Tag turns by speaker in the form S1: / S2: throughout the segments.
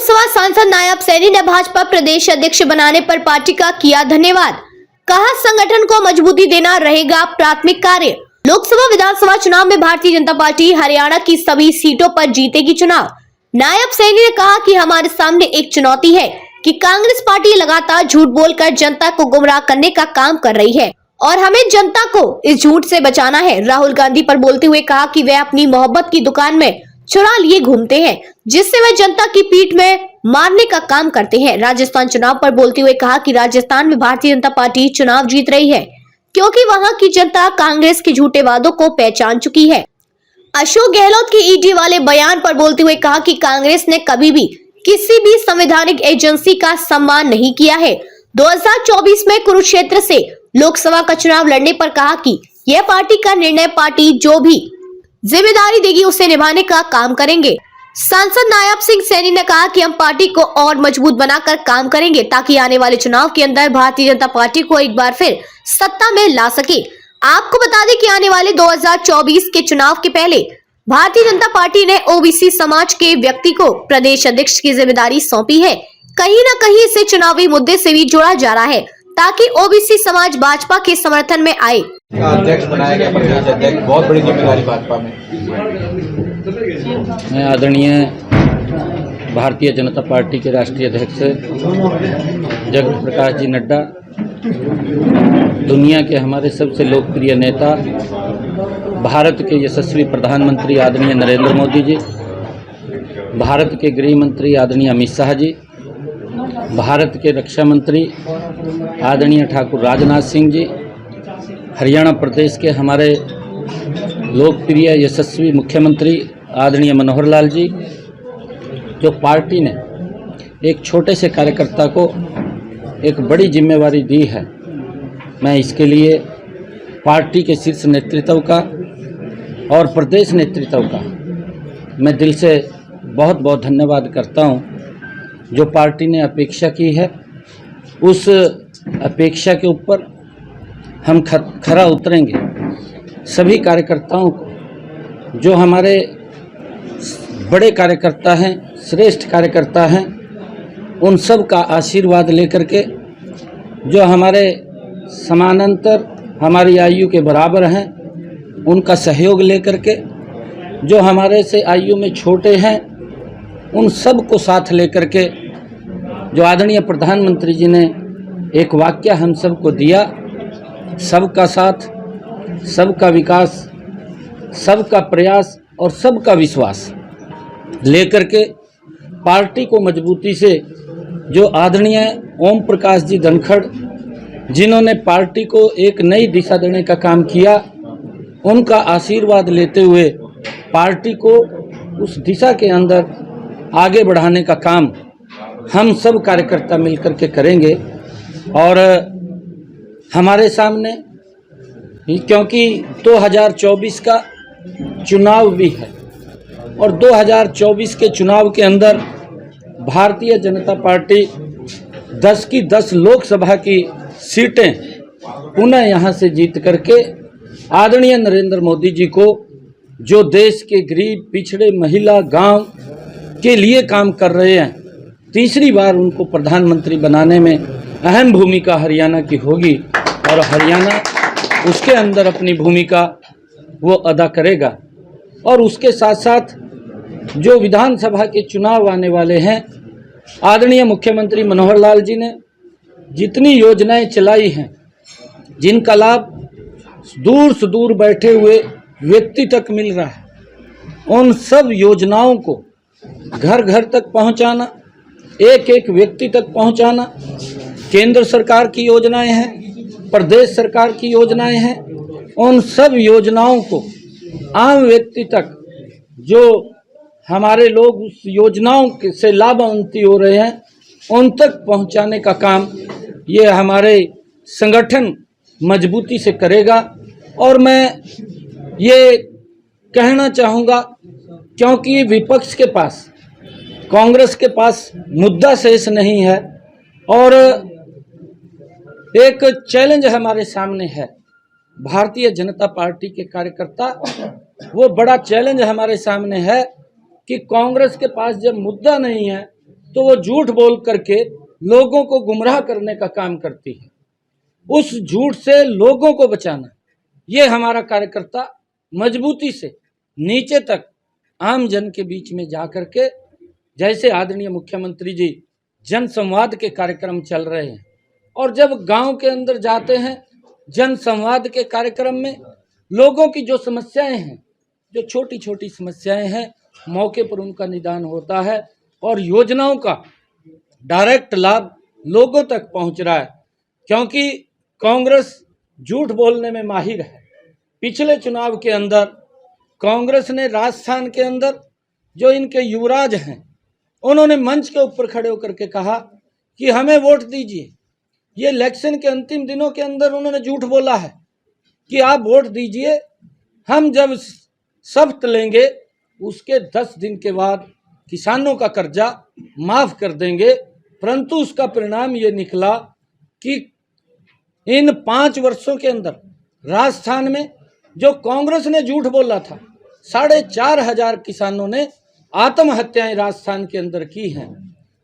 S1: लोकसभा सांसद नायब सैनी ने भाजपा प्रदेश अध्यक्ष बनाने पर पार्टी का किया धन्यवाद। कहा संगठन को मजबूती देना रहेगा प्राथमिक कार्य। लोकसभा विधानसभा चुनाव में भारतीय जनता पार्टी हरियाणा की सभी सीटों पर जीतेगी चुनाव। नायब सैनी ने कहा कि हमारे सामने एक चुनौती है कि कांग्रेस पार्टी लगातार झूठ बोलकर जनता को गुमराह करने का काम कर रही है और हमें जनता को इस झूठ से बचाना है। राहुल गांधी पर बोलते हुए कहा कि वे अपनी मोहब्बत की दुकान में चुरा लिए घूमते हैं, जिससे वे जनता की पीठ में मारने का काम करते हैं। राजस्थान चुनाव पर बोलते हुए कहा कि राजस्थान में भारतीय जनता पार्टी चुनाव जीत रही है क्योंकि वहां की जनता कांग्रेस के झूठे वादों को पहचान चुकी है। अशोक गहलोत के ईडी वाले बयान पर बोलते हुए कहा कि कांग्रेस ने कभी भी किसी भी संवैधानिक एजेंसी का सम्मान नहीं किया है। 2024 में कुरुक्षेत्र से लोकसभा का चुनाव लड़ने पर कहा कि यह पार्टी का निर्णय, पार्टी जो भी जिम्मेदारी देगी उसे निभाने का काम करेंगे। सांसद नायब सिंह सैनी ने कहा कि हम पार्टी को और मजबूत बनाकर काम करेंगे ताकि आने वाले चुनाव के अंदर भारतीय जनता पार्टी को एक बार फिर सत्ता में ला सके। आपको बता दें कि आने वाले 2024 के चुनाव के पहले भारतीय जनता पार्टी ने ओबीसी समाज के व्यक्ति को प्रदेश अध्यक्ष की जिम्मेदारी सौंपी है। कहीं न कहीं इसे चुनावी मुद्दे से भी जोड़ा जा रहा है ताकि ओबीसी समाज भाजपा के समर्थन में आए।
S2: अध्यक्ष बनाया गया, प्रदेश अध्यक्ष, बहुत बड़ी जिम्मेदारी भाजपा में।
S3: मैं आदरणीय भारतीय जनता पार्टी के राष्ट्रीय अध्यक्ष जगत प्रकाश जी नड्डा, दुनिया के हमारे सबसे लोकप्रिय नेता, भारत के यशस्वी प्रधानमंत्री आदरणीय नरेंद्र मोदी जी, भारत के गृह मंत्री आदरणीय अमित शाह जी, भारत के रक्षा मंत्री आदरणीय ठाकुर राजनाथ सिंह जी, हरियाणा प्रदेश के हमारे लोकप्रिय यशस्वी मुख्यमंत्री आदरणीय मनोहर लाल जी, जो पार्टी ने एक छोटे से कार्यकर्ता को एक बड़ी जिम्मेवारी दी है, मैं इसके लिए पार्टी के शीर्ष नेतृत्व का और प्रदेश नेतृत्व का मैं दिल से बहुत बहुत धन्यवाद करता हूं। जो पार्टी ने अपेक्षा की है उस अपेक्षा के ऊपर हम खरा उतरेंगे। सभी कार्यकर्ताओं को, जो हमारे बड़े कार्यकर्ता हैं, श्रेष्ठ कार्यकर्ता हैं, उन सब का आशीर्वाद लेकर के, जो हमारे समानांतर हमारी आयु के बराबर हैं, उनका सहयोग लेकर के, जो हमारे से आयु में छोटे हैं, उन सब को साथ लेकर के, जो आदरणीय प्रधानमंत्री जी ने एक वाक्य हम सबको दिया, सबका साथ, सबका विकास, सबका प्रयास और सबका विश्वास लेकर के पार्टी को मजबूती से, जो आदरणीय ओम प्रकाश जी धनखड़, जिन्होंने पार्टी को एक नई दिशा देने का काम किया, उनका आशीर्वाद लेते हुए पार्टी को उस दिशा के अंदर आगे बढ़ाने का काम हम सब कार्यकर्ता मिलकर के करेंगे। और हमारे सामने, क्योंकि 2024 का चुनाव भी है और 2024 के चुनाव के अंदर भारतीय जनता पार्टी 10 की 10 लोकसभा की सीटें पुनः यहाँ से जीत करके आदरणीय नरेंद्र मोदी जी को, जो देश के गरीब, पिछड़े, महिला, गांव के लिए काम कर रहे हैं, तीसरी बार उनको प्रधानमंत्री बनाने में अहम भूमिका हरियाणा की होगी और हरियाणा उसके अंदर अपनी भूमिका वो अदा करेगा। और उसके साथ साथ जो विधानसभा के चुनाव आने वाले हैं, आदरणीय मुख्यमंत्री मनोहर लाल जी ने जितनी योजनाएं चलाई हैं, जिनका लाभ दूर से दूर बैठे हुए व्यक्ति तक मिल रहा है, उन सब योजनाओं को घर घर तक पहुंचाना, एक एक व्यक्ति तक पहुंचाना, केंद्र सरकार की योजनाएं हैं, प्रदेश सरकार की योजनाएं हैं, उन सब योजनाओं को आम व्यक्ति तक, जो हमारे लोग उस योजनाओं से लाभान्वित हो रहे हैं, उन तक पहुंचाने का काम ये हमारे संगठन मजबूती से करेगा। और मैं ये कहना चाहूँगा, क्योंकि विपक्ष के पास, कांग्रेस के पास मुद्दा शेष नहीं है और एक चैलेंज हमारे सामने है। भारतीय जनता पार्टी के कार्यकर्ता, वो बड़ा चैलेंज हमारे सामने है कि कांग्रेस के पास जब मुद्दा नहीं है तो वो झूठ बोल करके लोगों को गुमराह करने का काम करती है। उस झूठ से लोगों को बचाना, ये हमारा कार्यकर्ता मजबूती से नीचे तक आम जन के बीच में जा करके, जैसे आदरणीय मुख्यमंत्री जी जन संवाद के कार्यक्रम चल रहे हैं, और जब गांव के अंदर जाते हैं जन संवाद के कार्यक्रम में लोगों की जो समस्याएं हैं, जो छोटी छोटी समस्याएं हैं, मौके पर उनका निदान होता है और योजनाओं का डायरेक्ट लाभ लोगों तक पहुंच रहा है। क्योंकि कांग्रेस झूठ बोलने में माहिर है। पिछले चुनाव के अंदर कांग्रेस ने राजस्थान के अंदर जो इनके युवराज हैं, उन्होंने मंच के ऊपर खड़े होकर के कहा कि हमें वोट दीजिए। ये इलेक्शन के अंतिम दिनों के अंदर उन्होंने झूठ बोला है कि आप वोट दीजिए, हम जब शपथ लेंगे उसके 10 दिन के बाद किसानों का कर्जा माफ कर देंगे। परंतु उसका परिणाम ये निकला कि इन 5 वर्षों के अंदर राजस्थान में जो कांग्रेस ने झूठ बोला था, 4,500 किसानों ने आत्महत्याएं राजस्थान के अंदर की हैं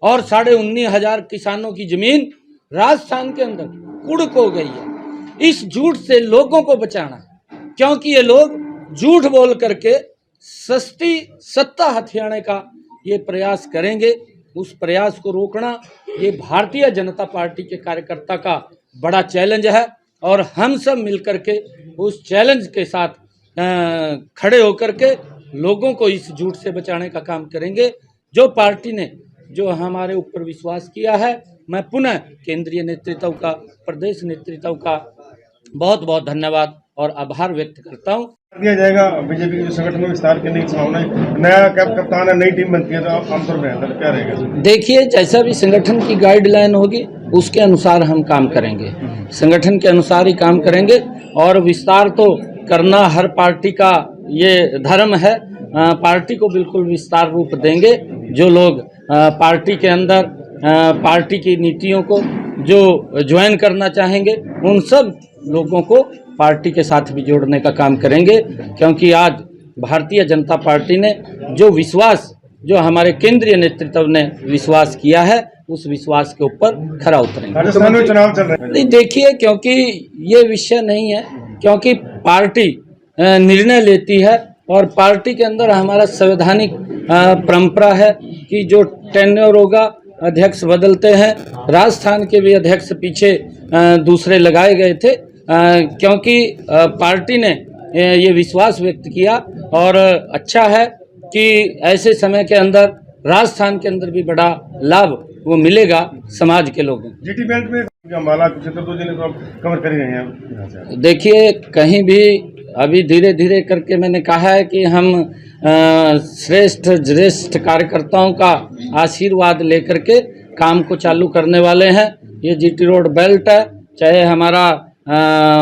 S3: और 19,500 किसानों की जमीन राजस्थान के अंदर कुड़क हो गई है। इस झूठ से लोगों को बचाना, क्योंकि ये लोग झूठ बोल करके सस्ती सत्ता हथियाने का ये प्रयास करेंगे। उस प्रयास को रोकना ये भारतीय जनता पार्टी के कार्यकर्ता का बड़ा चैलेंज है और हम सब मिलकर के उस चैलेंज के साथ खड़े होकर के लोगों को इस झूठ से बचाने का काम करेंगे। जो पार्टी ने जो हमारे ऊपर विश्वास किया है, मैं पुनः केंद्रीय नेतृत्व का, प्रदेश नेतृत्व का बहुत बहुत धन्यवाद और आभार व्यक्त करता हूँ।
S4: दिया जाएगा बीजेपी के जो संगठन में विस्तार करने की संभावना है, नया कप्तान है, नई टीम बनती है, तो आमतौर पर क्या रहेगा?
S3: देखिए, जैसा भी संगठन की गाइडलाइन होगी उसके अनुसार हम काम करेंगे, संगठन के अनुसार ही काम करेंगे। और विस्तार तो करना हर पार्टी का ये धर्म है, पार्टी को बिल्कुल विस्तार रूप देंगे। जो लोग पार्टी के अंदर पार्टी की नीतियों को जो ज्वाइन करना चाहेंगे, उन सब लोगों को पार्टी के साथ भी जोड़ने का काम करेंगे। क्योंकि आज भारतीय जनता पार्टी ने जो विश्वास, जो हमारे केंद्रीय नेतृत्व ने विश्वास किया है, उस विश्वास के ऊपर खरा उतरेंगे।
S4: राजस्थान में चुनाव चल रहे हैं।
S3: नहीं, देखिए, क्योंकि ये विषय नहीं है, क्योंकि पार्टी निर्णय लेती है और पार्टी के अंदर हमारा संवैधानिक परंपरा है कि जो टेन्योर होगा अध्यक्ष बदलते हैं। राजस्थान के भी अध्यक्ष पीछे दूसरे लगाए गए थे, क्योंकि पार्टी ने ये विश्वास व्यक्त किया और अच्छा है कि ऐसे समय के अंदर राजस्थान के अंदर भी बड़ा लाभ वो मिलेगा समाज के लोगों को।
S4: जीटी बेल्ट में अम्बाला क्षेत्र 2 जिले को कवर कर रहे हैं।
S3: देखिए, कहीं भी अभी धीरे धीरे करके मैंने कहा है कि हम श्रेष्ठ कार्यकर्ताओं का आशीर्वाद लेकर के काम को चालू करने वाले हैं। ये जीटी रोड बेल्ट है, चाहे हमारा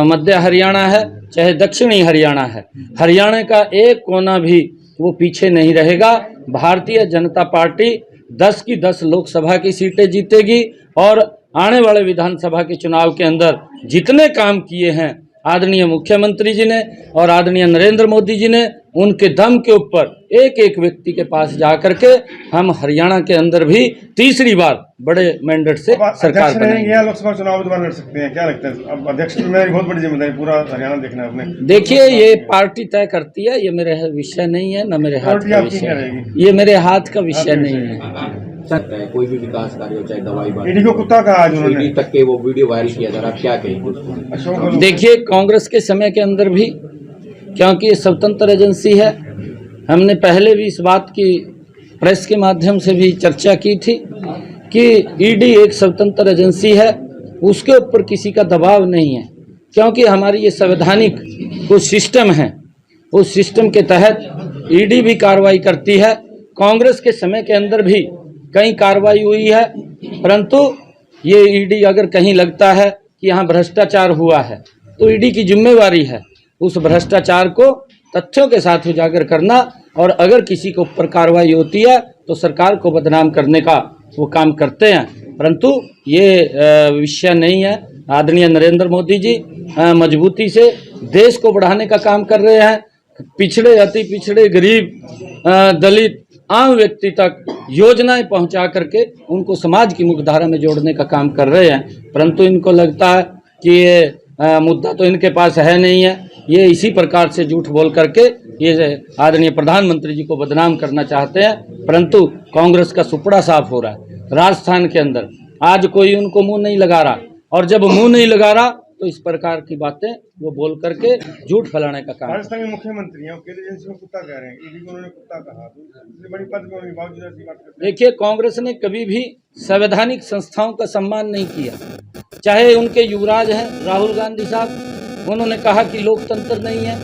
S3: मध्य हरियाणा है, चाहे दक्षिणी हरियाणा है, हरियाणा का एक कोना भी वो पीछे नहीं रहेगा। भारतीय जनता पार्टी 10 की 10 लोकसभा की सीटें जीतेगी और आने वाले विधानसभा के चुनाव के अंदर जितने काम किए हैं आदरणीय मुख्यमंत्री जी ने और आदरणीय नरेंद्र मोदी जी ने, उनके दम के ऊपर एक एक व्यक्ति के पास जाकर के हम हरियाणा के अंदर भी तीसरी बार बड़े मैंडेट से सरकार बनाएंगे।
S4: लोकसभा चुनाव दोबारा लड़ सकते हैं, क्या लगता है? अब अध्यक्ष की मेरी बहुत बड़ी जिम्मेदारी, पूरा हरियाणा देखना है आपने।
S3: देखिए, ये पार्टी तय करती है, ये मेरे विषय नहीं है, न मेरे हाथ का विषय है, ये मेरे हाथ का विषय नहीं है।
S2: कोई भी विकास कार्य हो, चाहे दवाई
S4: ईडी को कुत्ता कहा आज उन्होंने,
S2: तक के वो वीडियो वायरल किया जा रहा है, क्या कहेंगे?
S3: देखिए, कांग्रेस के समय के अंदर भी, क्योंकि ये स्वतंत्र एजेंसी है, हमने पहले भी इस बात की प्रेस के माध्यम से भी चर्चा की थी कि ईडी एक स्वतंत्र एजेंसी है, उसके ऊपर किसी का दबाव नहीं है। क्योंकि हमारी ये संवैधानिक कुछ सिस्टम है, उस सिस्टम के तहत ईडी भी कार्रवाई करती है। कांग्रेस के समय के अंदर भी कई कार्रवाई हुई है, परंतु ये ईडी अगर कहीं लगता है कि यहाँ भ्रष्टाचार हुआ है तो ईडी की जिम्मेवारी है उस भ्रष्टाचार को तथ्यों के साथ उजागर करना, और अगर किसी के ऊपर कार्रवाई होती है तो सरकार को बदनाम करने का वो काम करते हैं। परंतु ये विषय नहीं है। आदरणीय नरेंद्र मोदी जी मजबूती से देश को बढ़ाने का काम कर रहे हैं। पिछड़े, अति पिछड़े, गरीब, दलित, आम व्यक्ति तक योजनाएं पहुंचा करके उनको समाज की मुख्यधारा में जोड़ने का काम कर रहे हैं। परंतु इनको लगता है कि ये मुद्दा तो इनके पास है नहीं है, ये इसी प्रकार से झूठ बोल करके ये आदरणीय प्रधानमंत्री जी को बदनाम करना चाहते हैं। परंतु कांग्रेस का सुपड़ा साफ हो रहा है राजस्थान के अंदर। आज कोई उनको मुंह नहीं लगा रहा, और जब मुंह नहीं लगा रहा तो इस प्रकार की बातें वो बोल करके झूठ फैलाने का काम।
S4: राजस्थान के मुख्यमंत्री हैं, केंद्रीय एजेंसी में कुत्ता कह रहे हैं, ईडी को उन्होंने कुत्ता कहा, तो इतनी बड़ी पद में उनके बावजूद ऐसी बात करते हैं।
S3: देखिए, कांग्रेस ने कभी भी संवैधानिक संस्थाओं का सम्मान नहीं किया। चाहे उनके युवराज हैं राहुल गांधी साहब, उन्होंने कहा कि लोकतंत्र नहीं है,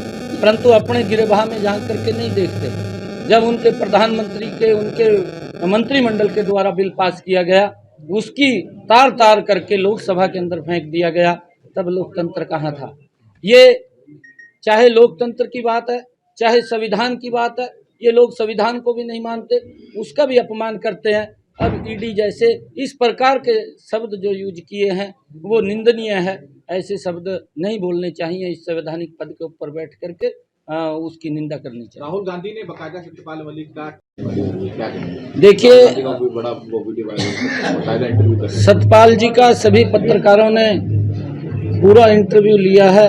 S3: परंतु अपने गिरेबाह में झांक करके नहीं देखते। जब उनके प्रधानमंत्री के उनके मंत्रिमंडल के द्वारा बिल पास किया गया, उसकी तार तार करके लोकसभा के अंदर फेंक दिया गया, तब लोकतंत्र कहाँ था। ये चाहे लोकतंत्र की बात है, चाहे संविधान की बात है, ये लोग संविधान को भी नहीं मानते, उसका भी अपमान करते हैं। अब ईडी जैसे इस प्रकार के शब्द जो यूज किए हैं वो निंदनीय है। ऐसे शब्द नहीं बोलने चाहिए। इस संवैधानिक पद के ऊपर बैठ करके उसकी निंदा करनी चाहिए।
S2: राहुल गांधी ने बकायदा सत्यपाल मलिक का क्या कहना?
S3: देखिए,
S2: बड़ा वो वीडियो वायरल, बकायदा इंटरव्यू कर
S3: सतपाल जी का सभी पत्रकारों ने पूरा इंटरव्यू लिया है।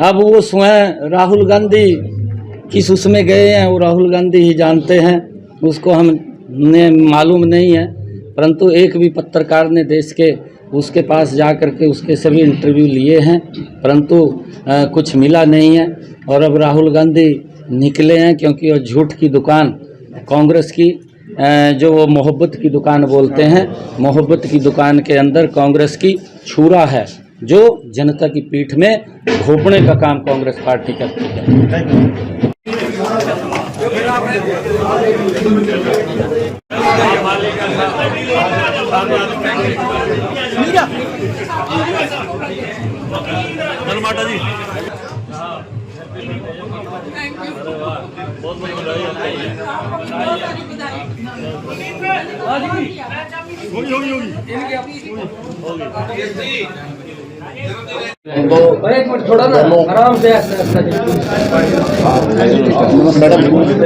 S3: अब वो स्वयं राहुल गांधी किस उसमें गए हैं वो राहुल गांधी ही जानते हैं, उसको हमने मालूम नहीं है। परंतु एक भी पत्रकार ने देश के उसके पास जा कर के उसके सभी इंटरव्यू लिए हैं, परंतु कुछ मिला नहीं है। और अब राहुल गांधी निकले हैं क्योंकि वो झूठ की दुकान कांग्रेस की, जो वो मोहब्बत की दुकान बोलते हैं, मोहब्बत की दुकान के अंदर कांग्रेस की छुरा है, जो जनता की पीठ में घोंपने का काम कांग्रेस पार्टी करती है।
S2: तो
S3: एक मिनट, थोड़ा ना आराम से मैडम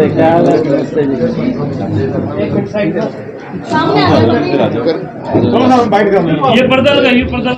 S3: क्या हाल है?
S4: चलो ना, हम बाइट कर लें।
S3: ये पर्दा लगाइए, पर्दा।